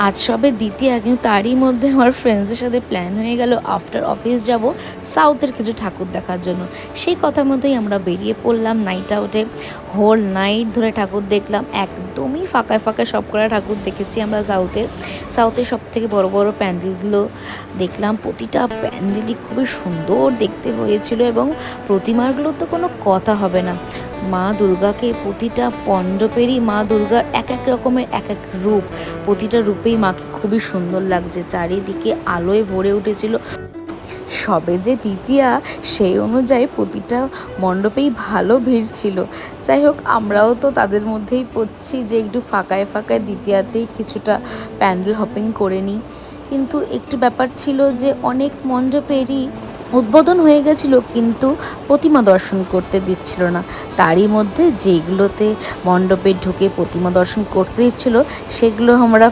আজ সবে দ্বিতীয়া, কিন্তু তারই মধ্যে আমার ফ্রেন্ডসদের সাথে প্ল্যান হয়ে গেল আফটার অফিস যাব সাউথের কিছু ঠাকুর দেখার জন্য। সেই কথা মতোই আমরা বেরিয়ে পড়লাম নাইট আউটে। হোল নাইট ধরে ঠাকুর দেখলাম, একদমই ফাঁকায় ফাঁকায় সব কটা ঠাকুর দেখেছি আমরা সাউথের সব থেকে বড় বড় প্যান্ডেলগুলো দেখলাম। প্রতিটা প্যান্ডেলই খুবই সুন্দর দেখতে হয়েছিল এবং প্রতিমাগুলো তো কোনো কথা হবে না। মা দুর্গাকে প্রতিটা মণ্ডপেরই মা দুর্গার এক এক রকমের এক এক রূপ, প্রতিটা রূপেই মাকে খুবই সুন্দর লাগছে, চারিদিকে আলোয় ভরে উঠেছিল। সবে যে দ্বিতীয়া, সেই অনুযায়ী প্রতিটা মণ্ডপেই ভালো ভিড় ছিল। যাই হোক, আমরাও তো তাদের মধ্যেই পড়ছি যে একটু ফাঁকায় ফাঁকায় দ্বিতীয়াতেই কিছুটা প্যান্ডেল হপিং করে নিই। কিন্তু একটু ব্যাপার ছিল যে অনেক মণ্ডপেরই উদ্বোধন হয়ে গেছিলো, কিন্তু প্রতিমা দর্শন করতে দিচ্ছিল না। তারই মধ্যে যেগুলোতে মণ্ডপে ঢুকে প্রতিমা দর্শন করতে দিচ্ছিল সেগুলো আমরা